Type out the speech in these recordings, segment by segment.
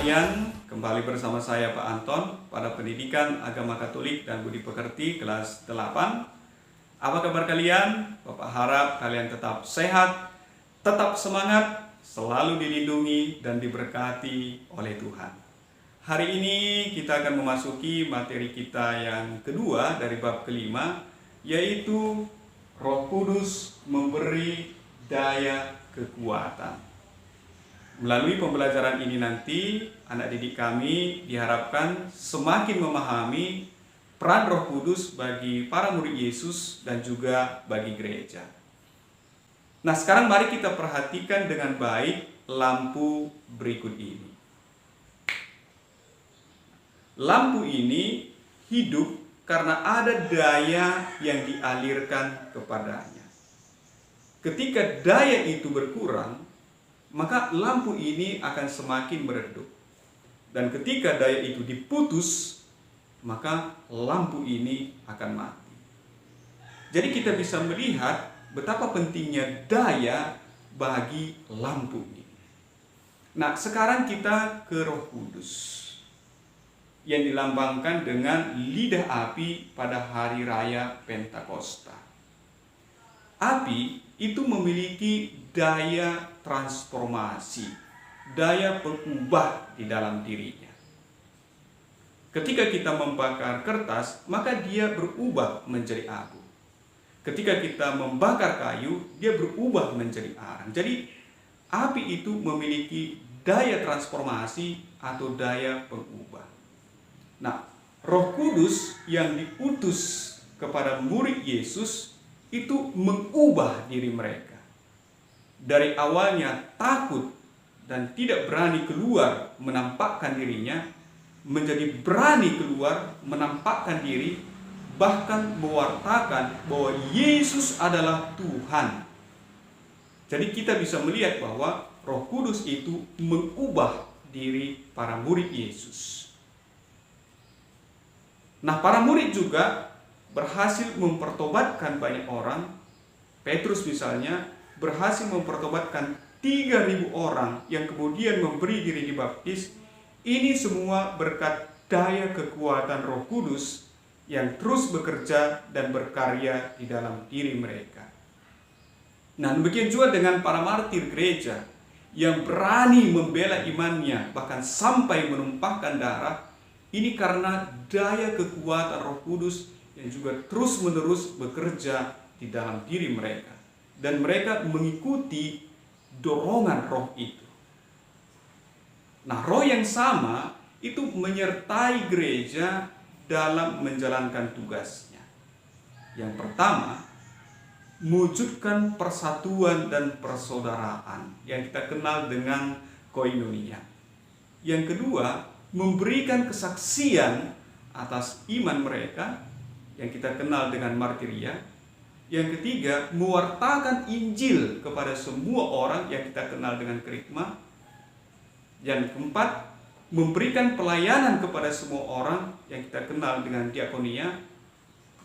sekalian, kembali bersama saya Pak Anton pada Pendidikan Agama Katolik dan Budi Pekerti kelas 8. Apa kabar kalian? Bapak harap kalian tetap sehat, tetap semangat, selalu dilindungi dan diberkati oleh Tuhan. Hari ini kita akan memasuki materi kita yang kedua dari bab kelima, yaitu Roh Kudus memberi daya kekuatan. Melalui pembelajaran ini nanti, anak didik kami diharapkan semakin memahami peran Roh Kudus bagi para murid Yesus dan juga bagi gereja. Nah, sekarang mari kita perhatikan dengan baik lampu berikut ini. Lampu ini hidup karena ada daya yang dialirkan kepadanya. Ketika daya itu berkurang, maka lampu ini akan semakin meredup. Dan ketika daya itu diputus, maka lampu ini akan mati. Jadi kita bisa melihat betapa pentingnya daya bagi lampu ini. Nah, sekarang kita ke Roh Kudus yang dilambangkan dengan lidah api pada hari raya Pentakosta. Api itu memiliki daya transformasi, daya pengubah di dalam dirinya. Ketika kita membakar kertas, maka dia berubah menjadi abu. Ketika kita membakar kayu, dia berubah menjadi arang. Jadi, api itu memiliki daya transformasi atau daya pengubah. Nah, Roh Kudus yang diutus kepada murid Yesus itu mengubah diri mereka. Dari awalnya takut dan tidak berani keluar menampakkan dirinya, menjadi berani keluar menampakkan diri, bahkan mewartakan bahwa Yesus adalah Tuhan. Jadi kita bisa melihat bahwa Roh Kudus itu mengubah diri para murid Yesus. Nah, para murid juga berhasil mempertobatkan banyak orang. Petrus misalnya berhasil mempertobatkan 3.000 orang yang kemudian memberi diri dibaptis. Ini semua berkat daya kekuatan Roh Kudus yang terus bekerja dan berkarya di dalam diri mereka. Nah, demikian juga dengan para martir gereja yang berani membela imannya bahkan sampai menumpahkan darah. Ini karena daya kekuatan Roh Kudus yang juga terus-menerus bekerja di dalam diri mereka. Dan mereka mengikuti dorongan roh itu. Nah, roh yang sama itu menyertai gereja dalam menjalankan tugasnya. Yang pertama, mewujudkan persatuan dan persaudaraan yang kita kenal dengan koinonia. Yang kedua, memberikan kesaksian atas iman mereka yang kita kenal dengan martiria. Yang ketiga, mewartakan Injil kepada semua orang yang kita kenal dengan kerikma. Yang keempat, memberikan pelayanan kepada semua orang yang kita kenal dengan diakonia.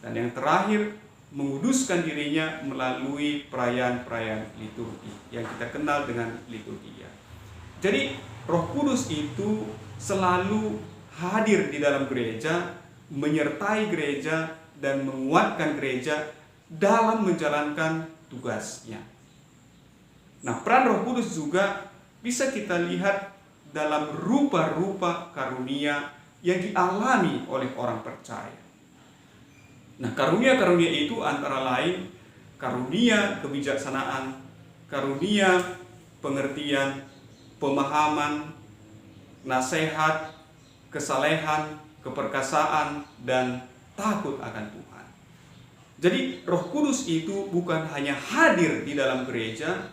Dan yang terakhir, menguduskan dirinya melalui perayaan-perayaan liturgi yang kita kenal dengan liturgia. Jadi, Roh Kudus itu selalu hadir di dalam gereja, menyertai gereja dan menguatkan gereja dalam menjalankan tugasnya. Nah, peran Roh Kudus juga bisa kita lihat dalam rupa-rupa karunia yang dialami oleh orang percaya. Nah, karunia-karunia itu antara lain karunia kebijaksanaan, karunia pengertian, pemahaman, nasihat, kesalehan, keperkasaan, dan takut akan Tuhan. Jadi Roh Kudus itu bukan hanya hadir di dalam gereja,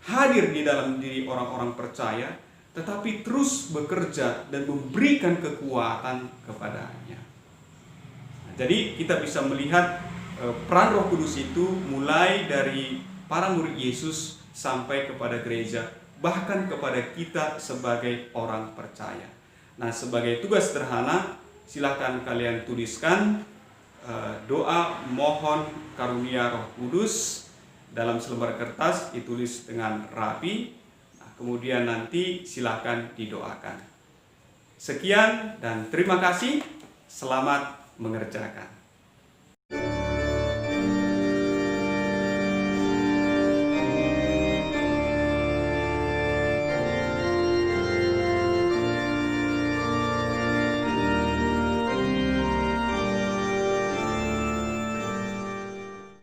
hadir di dalam diri orang-orang percaya, tetapi terus bekerja dan memberikan kekuatan kepadanya. Nah, jadi kita bisa melihat peran Roh Kudus itu mulai dari para murid Yesus sampai kepada gereja, bahkan kepada kita sebagai orang percaya. Nah, sebagai tugas sederhana, silakan kalian tuliskan doa mohon karunia Roh Kudus dalam selembar kertas, ditulis dengan rapi. Nah, kemudian nanti silakan didoakan. Sekian dan terima kasih. Selamat mengerjakan.